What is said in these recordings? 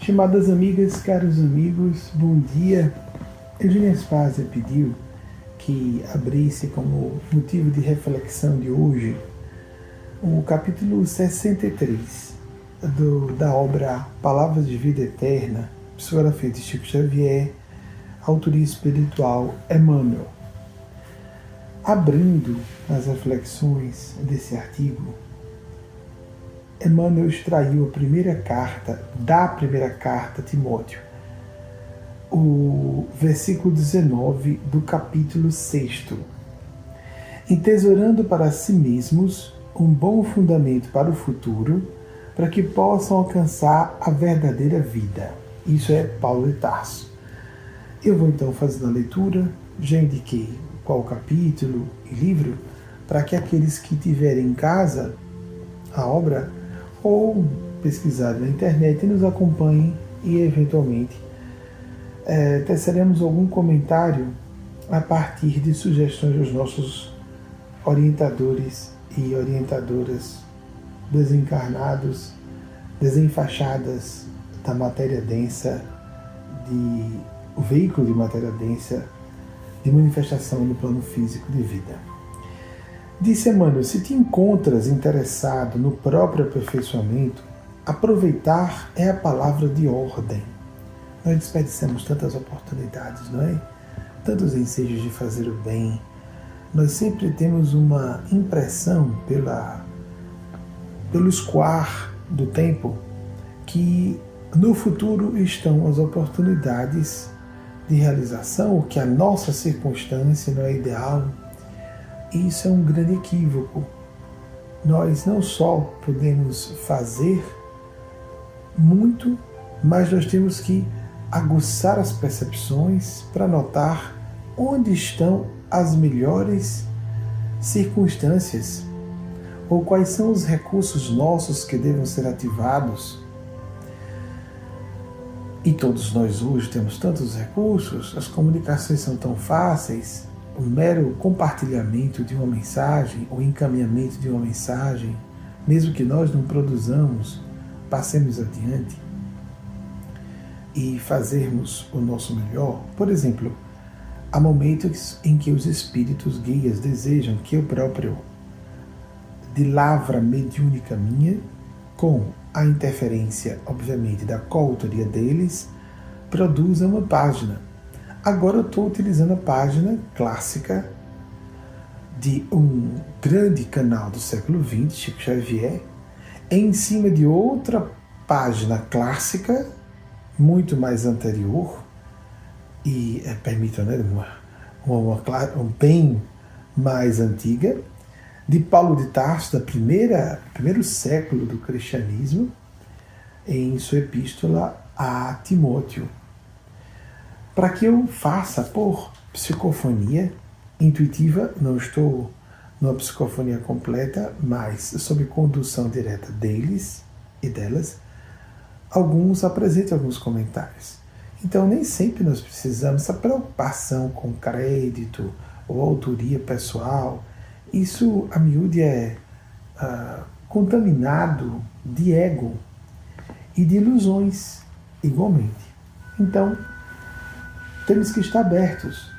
Estimadas amigas, caros amigos, bom dia. Eugênia Spazia pediu que abrisse como motivo de reflexão de hoje o capítulo 63 da obra Palavras de Vida Eterna, psicografia de Chico Xavier, autoria espiritual Emmanuel. Abrindo as reflexões desse artigo, Emmanuel extraiu a primeira carta a Timóteo, o versículo 19 do capítulo 6. Entesourando para si mesmos um bom fundamento para o futuro, para que possam alcançar a verdadeira vida. Isso é Paulo de Tarso. Eu vou então fazer a leitura, já indiquei qual capítulo e livro, para que aqueles que tiverem em casa a obra ou pesquisar na internet nos acompanhem e eventualmente teceremos algum comentário a partir de sugestões dos nossos orientadores e orientadoras desencarnados, desenfaixadas da matéria densa, o veículo de matéria densa de manifestação no plano físico de vida. Disse Emmanuel: se te encontras interessado no próprio aperfeiçoamento, aproveitar é a palavra de ordem. Nós desperdiçamos tantas oportunidades, não é? Tantos ensejos de fazer o bem. Nós sempre temos uma impressão pelo escoar do tempo que no futuro estão as oportunidades de realização, o que a nossa circunstância não é ideal. E isso é um grande equívoco. Nós não só podemos fazer muito, mas nós temos que aguçar as percepções para notar onde estão as melhores circunstâncias ou quais são os recursos nossos que devem ser ativados. E todos nós hoje temos tantos recursos, as comunicações são tão fáceis. O mero compartilhamento de uma mensagem, o encaminhamento de uma mensagem, mesmo que nós não produzamos, passemos adiante e fazermos o nosso melhor. Por exemplo, há momentos em que os espíritos guias desejam que eu próprio, de lavra mediúnica minha, com a interferência, obviamente, da coautoria deles, produza uma página. Agora eu estou utilizando a página clássica de um grande canal do século XX, Chico Xavier, em cima de outra página clássica, muito mais anterior, e permitam, né, bem mais antiga, de Paulo de Tarso, primeiro século do cristianismo, em sua epístola a Timóteo, para que eu faça por psicofonia intuitiva. Não estou numa psicofonia completa, mas sob condução direta deles e delas, alguns apresentem alguns comentários. Então nem sempre nós precisamos essa preocupação com crédito ou autoria pessoal. Isso a miúde é contaminado de ego e de ilusões igualmente. Então temos que estar abertos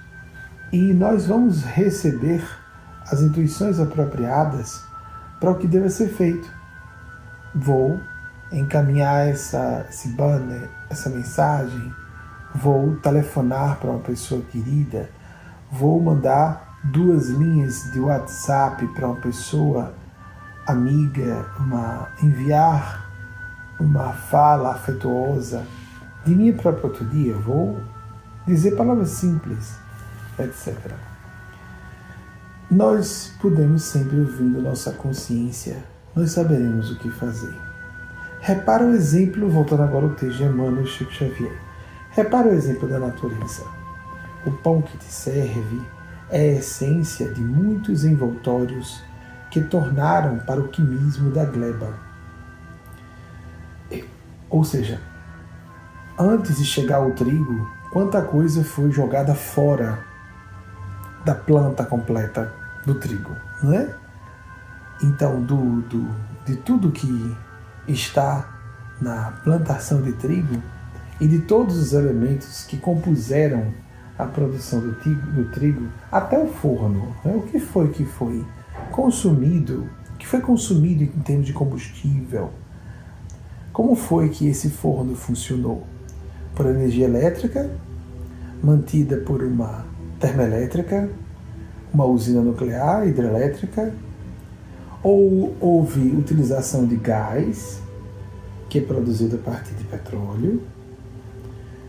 e nós vamos receber as intuições apropriadas para o que deve ser feito. Vou encaminhar esse banner, essa mensagem, vou telefonar para uma pessoa querida, vou mandar 2 linhas de WhatsApp para uma pessoa amiga, enviar uma fala afetuosa de minha própria autoria, vou dizer palavras simples, etc. Nós podemos sempre, ouvindo nossa consciência, nós saberemos o que fazer. Repara o exemplo, voltando agora ao texto de Emmanuel e Chico Xavier. Repara o exemplo da natureza. O pão que te serve é a essência de muitos envoltórios que tornaram para o quimismo da gleba. Ou seja, antes de chegar ao trigo, quanta coisa foi jogada fora da planta completa do trigo, não é? Então, de tudo que está na plantação de trigo e de todos os elementos que compuseram a produção do trigo até o forno. Né? O que foi consumido, o que foi consumido em termos de combustível? Como foi que esse forno funcionou? Por energia elétrica, mantida por uma termoelétrica, uma usina nuclear, hidrelétrica, ou houve utilização de gás, que é produzido a partir de petróleo.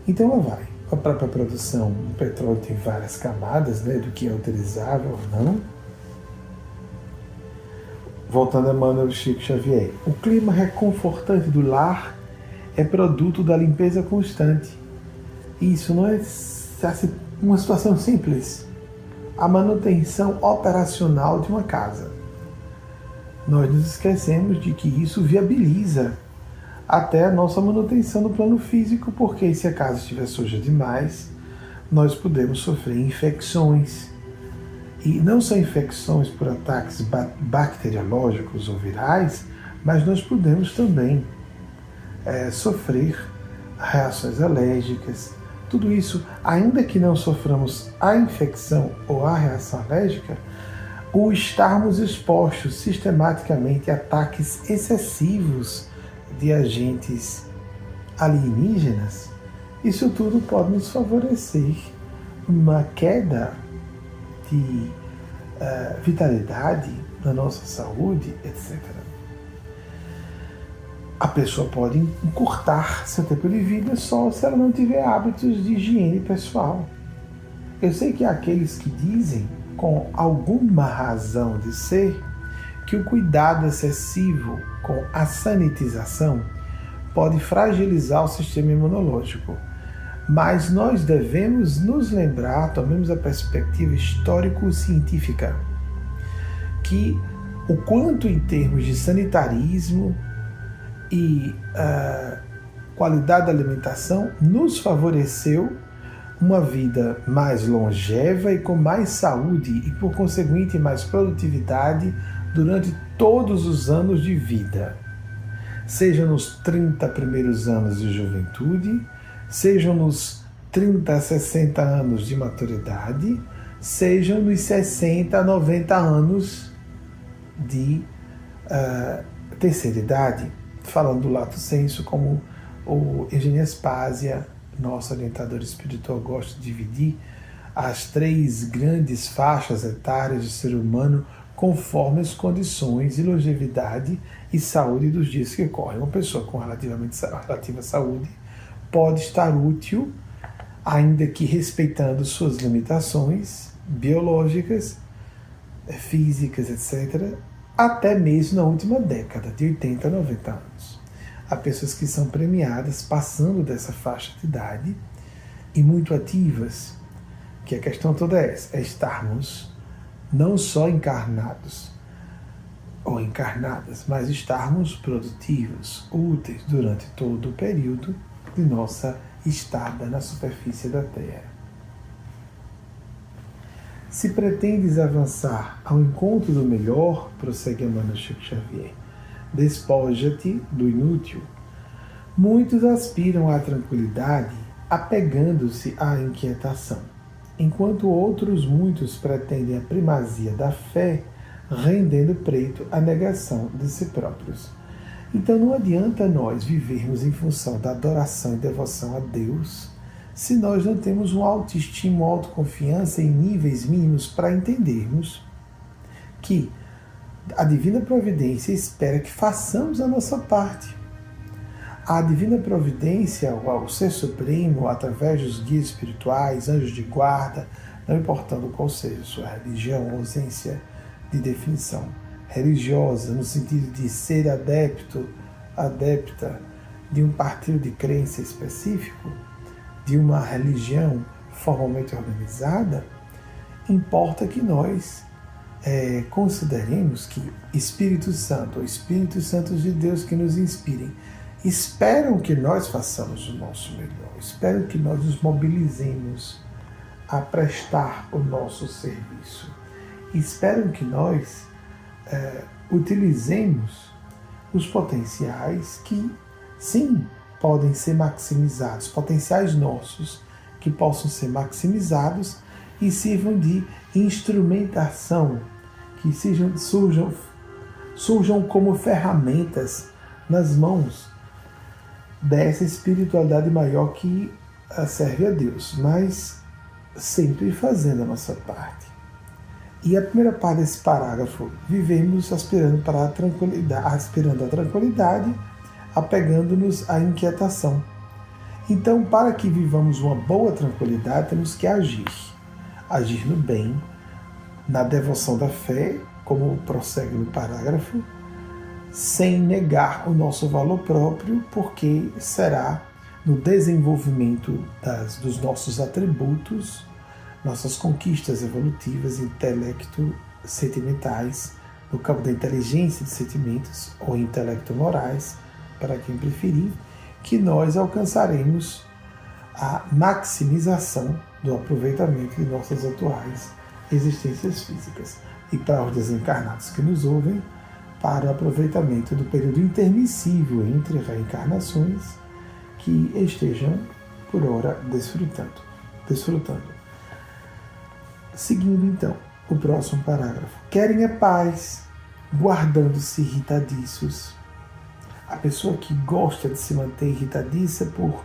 Então lá vai. A própria produção, o petróleo tem várias camadas, né, do que é utilizável ou não. Voltando a Emmanuel Chico Xavier, o clima reconfortante do lar é produto da limpeza constante. Isso não é uma situação simples. A manutenção operacional de uma casa. Nós nos esquecemos de que isso viabiliza até a nossa manutenção no plano físico, porque se a casa estiver suja demais, nós podemos sofrer infecções. E não só infecções por ataques bacteriológicos ou virais, mas nós podemos também sofrer reações alérgicas. Tudo isso, ainda que não soframos a infecção ou a reação alérgica, o estarmos expostos sistematicamente a ataques excessivos de agentes alienígenas, isso tudo pode nos favorecer uma queda de vitalidade na nossa saúde, etc. A pessoa pode encurtar seu tempo de vida só se ela não tiver hábitos de higiene pessoal. Eu sei que há aqueles que dizem, com alguma razão de ser, que o cuidado excessivo com a sanitização pode fragilizar o sistema imunológico. Mas nós devemos nos lembrar, tomemos a perspectiva histórico-científica, que o quanto em termos de sanitarismo e qualidade da alimentação nos favoreceu uma vida mais longeva e com mais saúde e, por conseguinte, mais produtividade durante todos os anos de vida. Seja nos 30 primeiros anos de juventude, sejam nos 30 a 60 anos de maturidade, sejam nos 60 a 90 anos de terceira idade. Falando do lato sensu, como o Eugênio Aspásia, nosso orientador espiritual, gosta de dividir as 3 grandes faixas etárias do ser humano conforme as condições de longevidade e saúde dos dias que correm. Uma pessoa com relativa saúde pode estar útil, ainda que respeitando suas limitações biológicas, físicas, etc., até mesmo na última década, de 80 a 90 anos. Há pessoas que são premiadas passando dessa faixa de idade e muito ativas, que a questão toda é essa, é estarmos não só encarnados ou encarnadas, mas estarmos produtivos, úteis durante todo o período de nossa estada na superfície da Terra. Se pretendes avançar ao encontro do melhor, prossegue Emmanuel Chico Xavier, despoja-te do inútil. Muitos aspiram à tranquilidade apegando-se à inquietação, enquanto outros muitos pretendem a primazia da fé, rendendo preto à negação de si próprios. Então não adianta nós vivermos em função da adoração e devoção a Deus se nós não temos uma autoestima, uma autoconfiança em níveis mínimos para entendermos que a Divina Providência espera que façamos a nossa parte. A Divina Providência, o Ser Supremo, através dos guias espirituais, anjos de guarda, não importando qual seja a sua religião, ausência de definição religiosa, no sentido de ser adepto, adepta de um partido de crença específico, de uma religião formalmente organizada, importa que nós consideremos que Espírito Santo, ou Espíritos Santos de Deus que nos inspirem, esperam que nós façamos o nosso melhor, esperam que nós nos mobilizemos a prestar o nosso serviço, esperam que nós utilizemos os potenciais que sim, podem ser maximizados, potenciais nossos que possam ser maximizados e sirvam de instrumentação, que surjam como ferramentas nas mãos dessa espiritualidade maior que serve a Deus, mas sempre fazendo a nossa parte. E a primeira parte desse parágrafo, vivemos aspirando a tranquilidade, apegando-nos à inquietação. Então, para que vivamos uma boa tranquilidade, temos que agir no bem, na devoção da fé, como prossegue no parágrafo, sem negar o nosso valor próprio, porque será no desenvolvimento dos nossos atributos, nossas conquistas evolutivas, intelecto-sentimentais, no campo da inteligência de sentimentos ou intelecto-morais, para quem preferir, que nós alcançaremos a maximização do aproveitamento de nossas atuais existências físicas. E para os desencarnados que nos ouvem, para o aproveitamento do período intermissível entre reencarnações, que estejam, por hora, desfrutando. Seguindo, então, o próximo parágrafo. Querem a paz, guardando-se irritadiços. A pessoa que gosta de se manter irritadiça por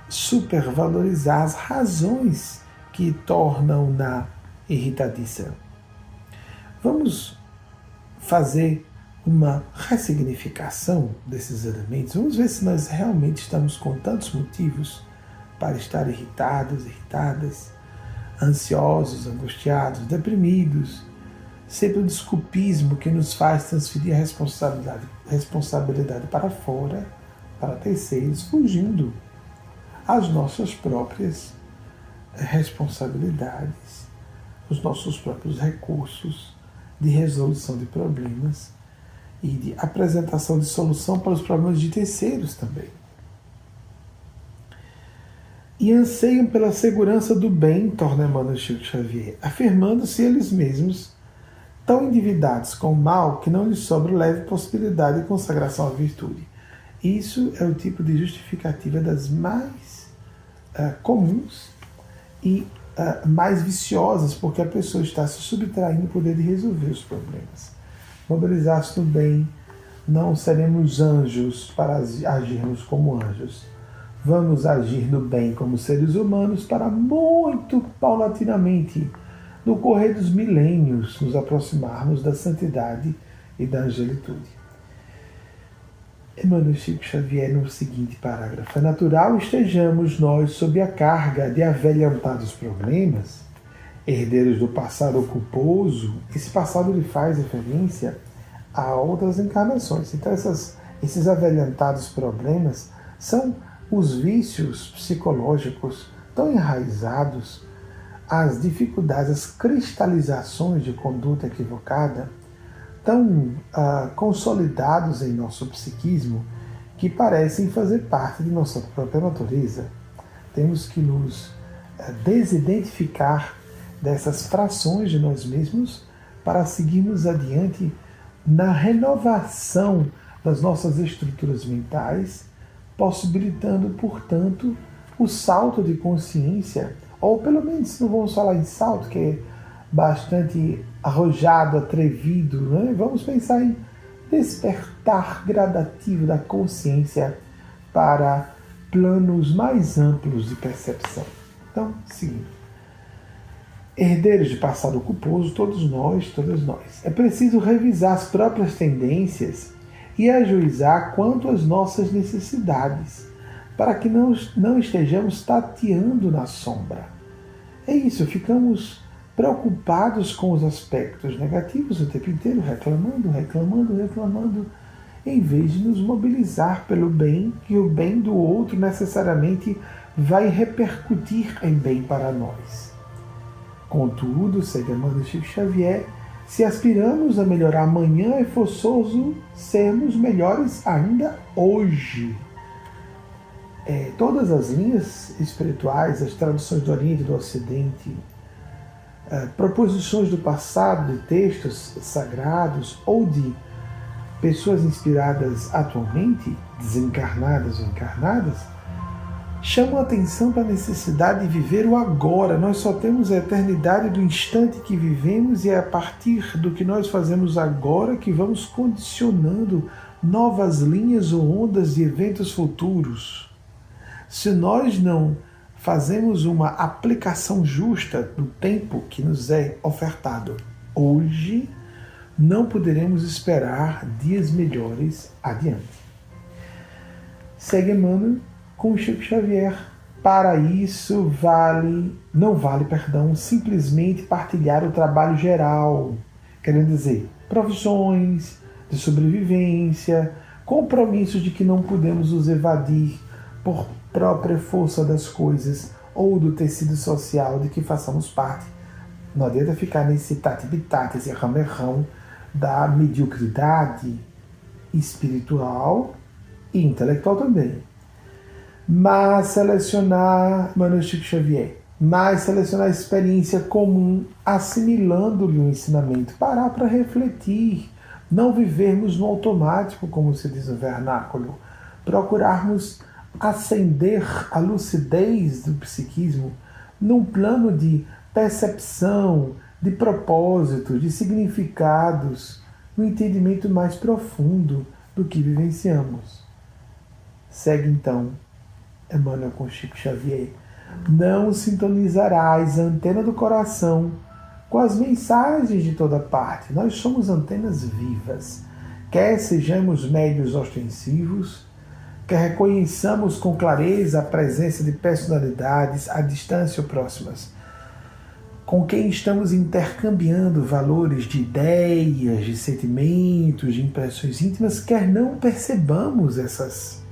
supervalorizar as razões que tornam-na irritadiça. Vamos fazer uma ressignificação desses elementos. Vamos ver se nós realmente estamos com tantos motivos para estar irritados, irritadas, ansiosos, angustiados, deprimidos. Sempre o desculpismo que nos faz transferir a responsabilidade para fora, para terceiros, fugindo às nossas próprias responsabilidades, os nossos próprios recursos de resolução de problemas e de apresentação de solução para os problemas de terceiros também. E anseiam pela segurança do bem, torna Emmanuel Chico Xavier, afirmando-se eles mesmos tão endividados com o mal que não lhes sobra leve possibilidade de consagração à virtude. Isso é o tipo de justificativa das mais comuns e mais viciosas, porque a pessoa está se subtraindo do poder de resolver os problemas. Mobilizar-se no bem, não seremos anjos para agirmos como anjos. Vamos agir no bem como seres humanos para muito paulatinamente, no correr dos milênios, nos aproximarmos da santidade e da angelitude. Emmanuel Chico Xavier, no seguinte parágrafo: é natural estejamos nós sob a carga de avelhantados problemas, herdeiros do passado culposo. Esse passado lhe faz referência a outras encarnações. Então esses avelhantados problemas são os vícios psicológicos tão enraizados, as dificuldades, as cristalizações de conduta equivocada, tão consolidados em nosso psiquismo, que parecem fazer parte de nossa própria natureza. Temos que nos desidentificar dessas frações de nós mesmos para seguirmos adiante na renovação das nossas estruturas mentais, possibilitando, portanto, o salto de consciência, ou pelo menos, se não vamos falar em salto, que é bastante arrojado, atrevido, né? Vamos pensar em despertar gradativo da consciência para planos mais amplos de percepção. Então, seguindo. Herdeiros de passado culposo, todos nós, todas nós. É preciso revisar as próprias tendências e ajuizar quanto às nossas necessidades, para que não estejamos tateando na sombra. É isso, ficamos preocupados com os aspectos negativos o tempo inteiro, reclamando, em vez de nos mobilizar pelo bem, que o bem do outro necessariamente vai repercutir em bem para nós. Contudo, segue Emmanuel Chico Xavier, se aspiramos a melhorar amanhã, é forçoso sermos melhores ainda hoje. Todas as linhas espirituais, as traduções do Oriente e do Ocidente, proposições do passado, de textos sagrados ou de pessoas inspiradas atualmente, desencarnadas ou encarnadas, chamam a atenção para a necessidade de viver o agora. Nós só temos a eternidade do instante que vivemos e é a partir do que nós fazemos agora que vamos condicionando novas linhas ou ondas de eventos futuros. Se nós não fazemos uma aplicação justa do tempo que nos é ofertado hoje, não poderemos esperar dias melhores adiante. Segue Emmanuel com Chico Xavier. Para isso não vale simplesmente partilhar o trabalho geral, querendo dizer, profissões de sobrevivência, compromissos de que não podemos nos evadir por própria força das coisas ou do tecido social de que façamos parte. Não adianta ficar nesse tati-bitati, esse ramerrão da mediocridade espiritual e intelectual também. Mas selecionar a experiência comum, assimilando-lhe o ensinamento, parar para refletir, não vivermos no automático, como se diz no vernáculo, procurarmos acender a lucidez do psiquismo num plano de percepção, de propósito, de significados, no entendimento mais profundo do que vivenciamos. Segue então Emmanuel com Chico Xavier. Não sintonizarás a antena do coração com as mensagens de toda parte. Nós somos antenas vivas. Quer sejamos médios ostensivos, quer reconheçamos com clareza a presença de personalidades à distância ou próximas, com quem estamos intercambiando valores de ideias, de sentimentos, de impressões íntimas, quer não percebamos essas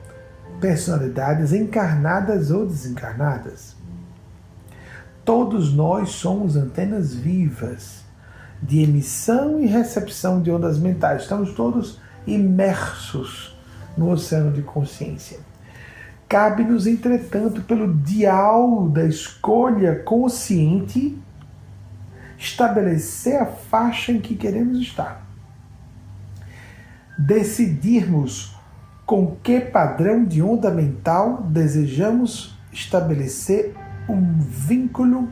personalidades encarnadas ou desencarnadas. Todos nós somos antenas vivas de emissão e recepção de ondas mentais. Estamos todos imersos no oceano de consciência. Cabe-nos, entretanto, pelo dial da escolha consciente, estabelecer a faixa em que queremos estar. Decidirmos com que padrão de onda mental desejamos estabelecer um vínculo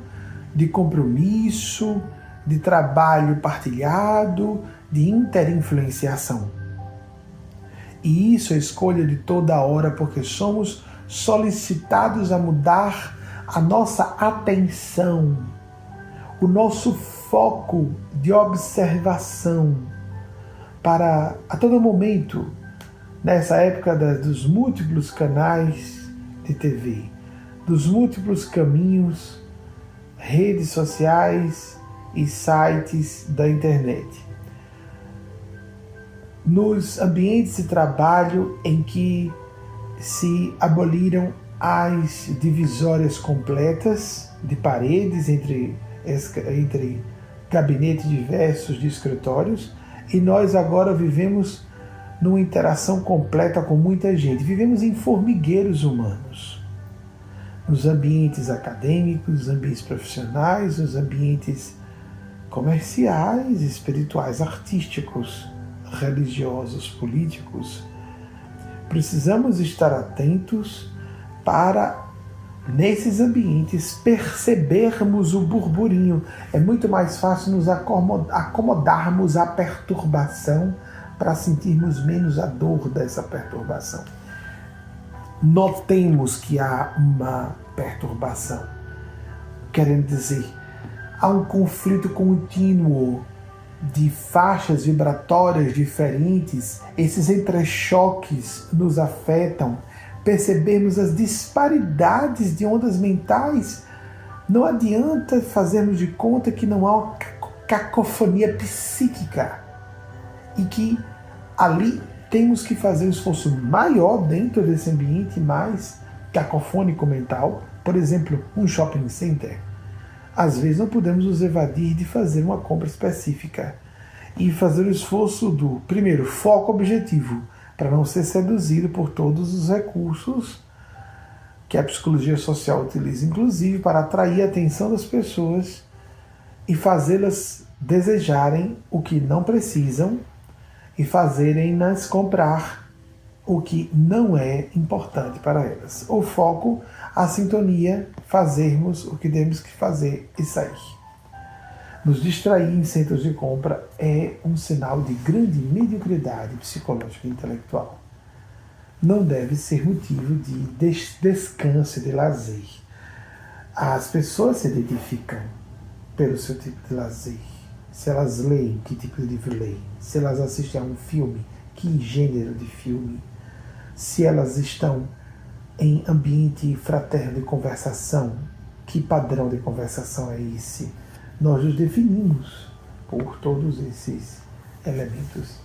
de compromisso, de trabalho partilhado, de interinfluenciação. E isso é escolha de toda hora, porque somos solicitados a mudar a nossa atenção, o nosso foco de observação para, a todo momento, nessa época dos múltiplos canais de TV, dos múltiplos caminhos, redes sociais e sites da internet, nos ambientes de trabalho em que se aboliram as divisórias completas de paredes entre gabinetes diversos de escritórios, e nós agora vivemos numa interação completa com muita gente. Vivemos em formigueiros humanos. Nos ambientes acadêmicos, nos ambientes profissionais, nos ambientes comerciais, espirituais, artísticos, religiosos, políticos. Precisamos estar atentos para, nesses ambientes, percebermos o burburinho. É muito mais fácil nos acomodarmos à perturbação para sentirmos menos a dor dessa perturbação. Notemos que há uma perturbação. Querendo dizer, há um conflito contínuo de faixas vibratórias diferentes. Esses entrechoques nos afetam. Percebermos as disparidades de ondas mentais. Não adianta fazermos de conta que não há uma cacofonia psíquica e que ali temos que fazer um esforço maior dentro desse ambiente mais cacofônico mental. Por exemplo, um shopping center. Às vezes não podemos nos evadir de fazer uma compra específica e fazer o esforço do, primeiro, foco objetivo, para não ser seduzido por todos os recursos que a psicologia social utiliza, inclusive para atrair a atenção das pessoas e fazê-las desejarem o que não precisam e fazerem-nas comprar o que não é importante para elas. O foco, a sintonia, fazermos o que temos que fazer e sair. Nos distrair em centros de compra é um sinal de grande mediocridade psicológica e intelectual. Não deve ser motivo de descanso e de lazer. As pessoas se identificam pelo seu tipo de lazer. Se elas leem, que tipo de livro leem. Se elas assistem a um filme, que gênero de filme. Se elas estão em ambiente fraterno de conversação, que padrão de conversação é esse? Nós os definimos por todos esses elementos.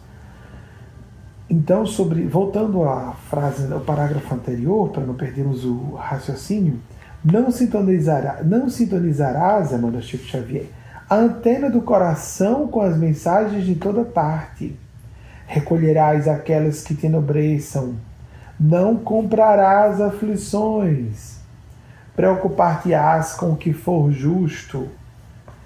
Então, voltando à frase, ao parágrafo anterior, para não perdermos o raciocínio, não sintonizarás, Emmanuel Chico Xavier, a antena do coração com as mensagens de toda parte. Recolherás aquelas que te enobreçam. Não comprarás aflições. Preocupar-te-ás com o que for justo.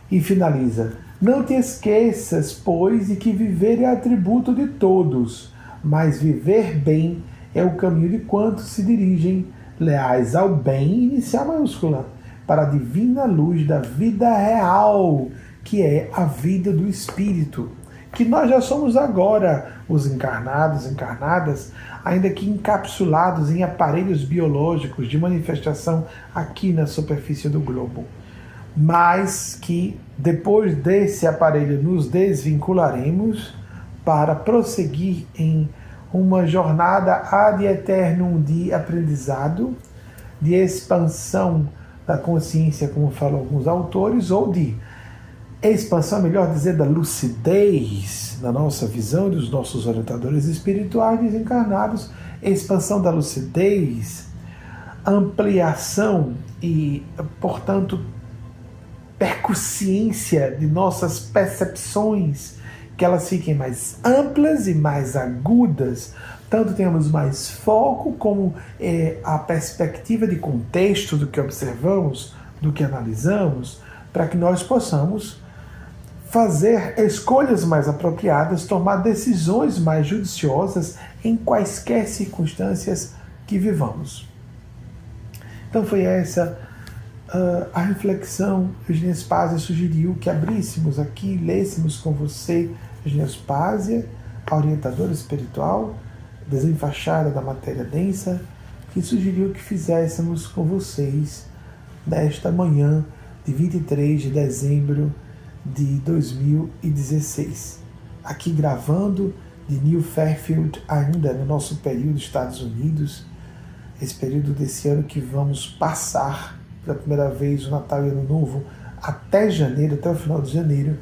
E finaliza. Não te esqueças, pois, de que viver é atributo de todos, mas viver bem é o caminho de quantos se dirigem leais ao bem, inicial maiúscula, para a divina luz da vida real, que é a vida do Espírito, que nós já somos agora, os encarnados, encarnadas, ainda que encapsulados em aparelhos biológicos de manifestação aqui na superfície do globo. Mas que depois desse aparelho nos desvincularemos para prosseguir em uma jornada ad eternum de aprendizado, de expansão da consciência, como falam alguns autores, ou de expansão, melhor dizer, da lucidez na nossa visão dos nossos orientadores espirituais desencarnados, expansão da lucidez, ampliação e, portanto, percussiência de nossas percepções, que elas fiquem mais amplas e mais agudas, tanto tenhamos mais foco como a perspectiva de contexto do que observamos, do que analisamos, para que nós possamos fazer escolhas mais apropriadas, tomar decisões mais judiciosas em quaisquer circunstâncias que vivamos. Então foi essa a reflexão. Eugênia Spásia sugeriu que abríssemos aqui, lêssemos com você Eugênia Spásia, a orientadora espiritual, desenfaixada da matéria densa, que sugeriu que fizéssemos com vocês nesta manhã de 23 de dezembro de 2016. Aqui gravando de New Fairfield, ainda no nosso período Estados Unidos, esse período desse ano que vamos passar pela primeira vez o Natal e Ano Novo até janeiro, até o final de janeiro,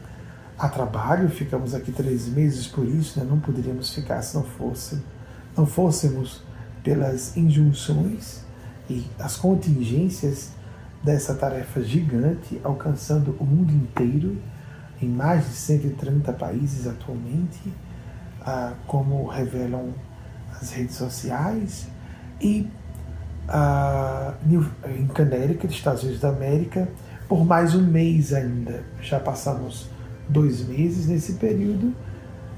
a trabalho. Ficamos aqui 3 meses por isso, né? Não poderíamos ficar se não fôssemos pelas injunções e as contingências dessa tarefa gigante, alcançando o mundo inteiro, em mais de 130 países atualmente, como revelam as redes sociais, e em Connecticut, Estados Unidos da América, por mais um mês ainda. Já passamos 2 meses nesse período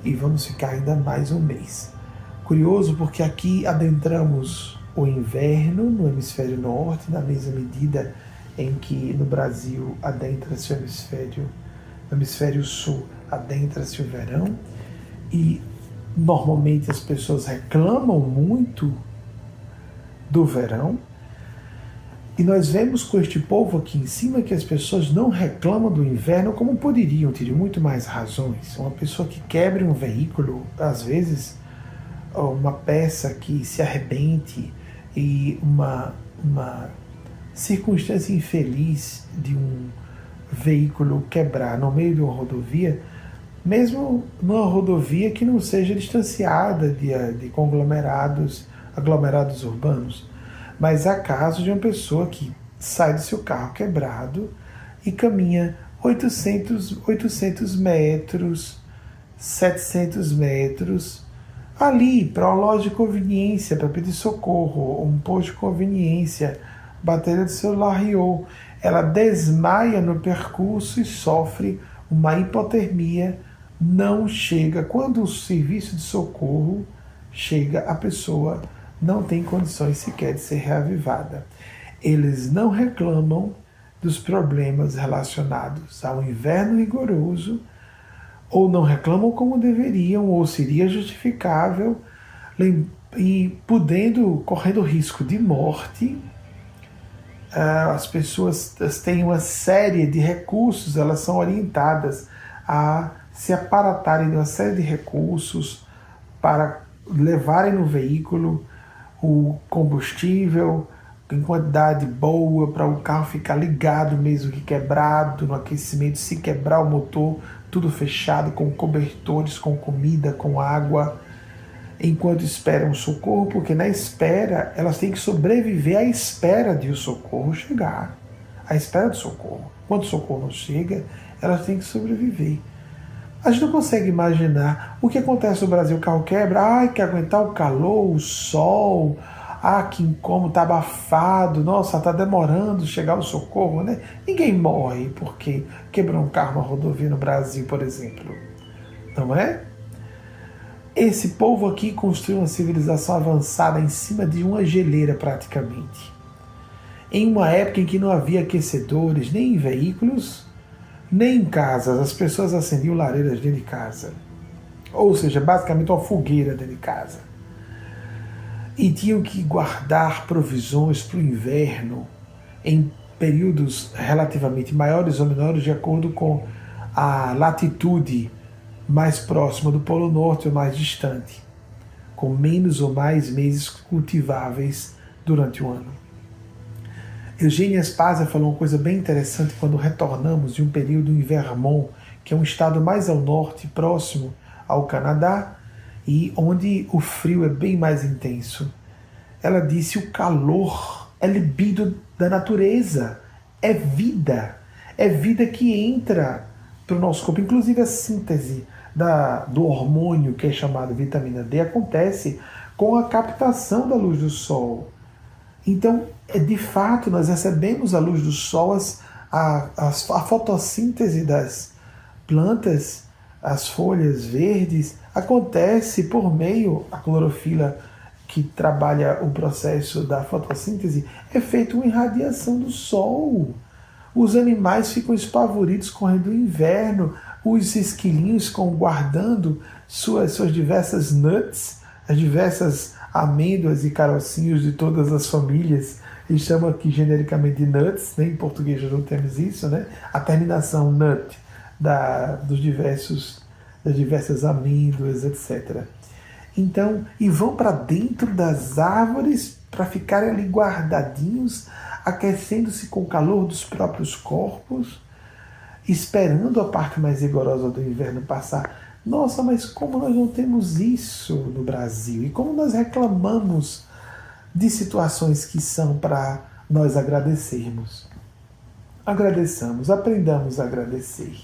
e vamos ficar ainda mais um mês. Curioso porque aqui adentramos o inverno no hemisfério norte, na mesma medida em que no Brasil adentra-se no hemisfério sul adentra-se o verão, e normalmente as pessoas reclamam muito do verão, e nós vemos com este povo aqui em cima que as pessoas não reclamam do inverno como poderiam, teriam muito mais razões. Uma pessoa que quebre um veículo, às vezes uma peça que se arrebente, e uma circunstância infeliz de um veículo quebrar no meio de uma rodovia, mesmo numa rodovia que não seja distanciada de aglomerados urbanos, mas há casos de uma pessoa que sai do seu carro quebrado e caminha 800 metros, 700 metros, ali para uma loja de conveniência, para pedir socorro, um posto de conveniência, bateria do celular riou. Ela desmaia no percurso e sofre uma hipotermia, não chega. Quando o serviço de socorro chega, a pessoa não tem condições sequer de ser reavivada. Eles não reclamam dos problemas relacionados ao inverno rigoroso, ou não reclamam como deveriam, ou seria justificável, e correndo risco de morte. As pessoas têm uma série de recursos, elas são orientadas a se aparatarem de uma série de recursos para levarem no veículo o combustível em quantidade boa para o carro ficar ligado mesmo que quebrado, no aquecimento, se quebrar o motor, tudo fechado, com cobertores, com comida, com água, enquanto esperam o socorro, porque na espera elas têm que sobreviver à espera de o socorro chegar, à espera do socorro. Quando o socorro não chega, elas têm que sobreviver. A gente não consegue imaginar o que acontece no Brasil: o carro quebra, que aguentar o calor, o sol, que incômodo, tá abafado, nossa, tá demorando chegar o socorro, né? Ninguém morre porque quebrou um carro na rodovia no Brasil, por exemplo, não é? Esse povo aqui construiu uma civilização avançada em cima de uma geleira praticamente, em uma época em que não havia aquecedores nem em veículos, nem em casas. As pessoas acendiam lareiras dentro de casa, ou seja, basicamente uma fogueira dentro de casa, e tinham que guardar provisões para o inverno em períodos relativamente maiores ou menores de acordo com a latitude mais próxima do Polo Norte ou mais distante, com menos ou mais meses cultiváveis durante o ano. Eugênia Spazia falou uma coisa bem interessante quando retornamos de um período em Vermont, que é um estado mais ao norte, próximo ao Canadá, e onde o frio é bem mais intenso. Ela disse: o calor é libido da natureza, é vida que entra para o nosso corpo. Inclusive a síntese do hormônio que é chamado vitamina D acontece com a captação da luz do sol. Então, de fato, nós recebemos a luz do sol, a fotossíntese das plantas, as folhas verdes, acontece por meio da clorofila, que trabalha o processo da fotossíntese, é feita uma irradiação do sol. Os animais ficam espavoridos correndo o inverno, os esquilinhos ficam guardando suas diversas nuts, as diversas amêndoas e carocinhos de todas as famílias. Eles chamam aqui genericamente de nuts, né? Em português já não temos isso, né? A terminação nut das diversas amêndoas, etc. Então, e vão para dentro das árvores para ficarem ali guardadinhos, aquecendo-se com o calor dos próprios corpos, esperando a parte mais rigorosa do inverno passar. Nossa, mas como nós não temos isso no Brasil? E como nós reclamamos de situações que são para nós agradecermos? Agradeçamos, aprendamos a agradecer.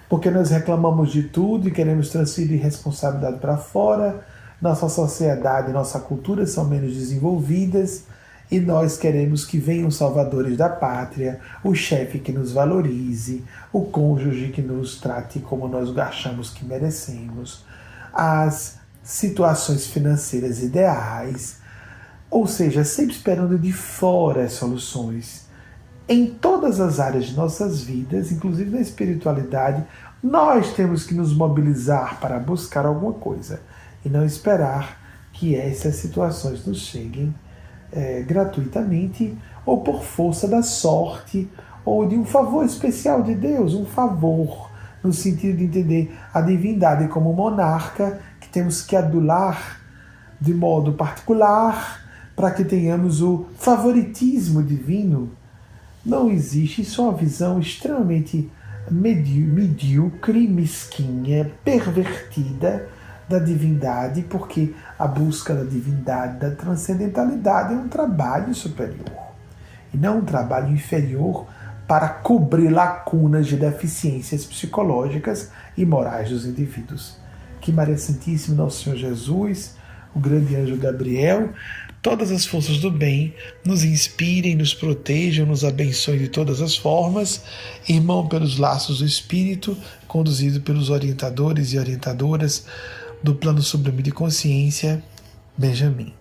Porque nós reclamamos de tudo e queremos transferir responsabilidade para fora. Nossa sociedade, nossa cultura são menos desenvolvidas e nós queremos que venham os salvadores da pátria, o chefe que nos valorize, o cônjuge que nos trate como nós achamos que merecemos, as situações financeiras ideais, ou seja, sempre esperando de fora as soluções. Em todas as áreas de nossas vidas, inclusive na espiritualidade, nós temos que nos mobilizar para buscar alguma coisa e não esperar que essas situações nos cheguem gratuitamente ou por força da sorte ou de um favor especial de Deus, um favor no sentido de entender a divindade como monarca que temos que adular de modo particular para que tenhamos o favoritismo divino. Não existe. Isso é uma visão extremamente medíocre, mesquinha, pervertida da divindade, porque a busca da divindade, da transcendentalidade é um trabalho superior e não um trabalho inferior para cobrir lacunas de deficiências psicológicas e morais dos indivíduos. Que Maria Santíssima, Nosso Senhor Jesus, o grande anjo Gabriel, todas as forças do bem nos inspirem, nos protejam, nos abençoem de todas as formas, irmão pelos laços do Espírito, conduzido pelos orientadores e orientadoras do plano sublime de consciência, Benjamin.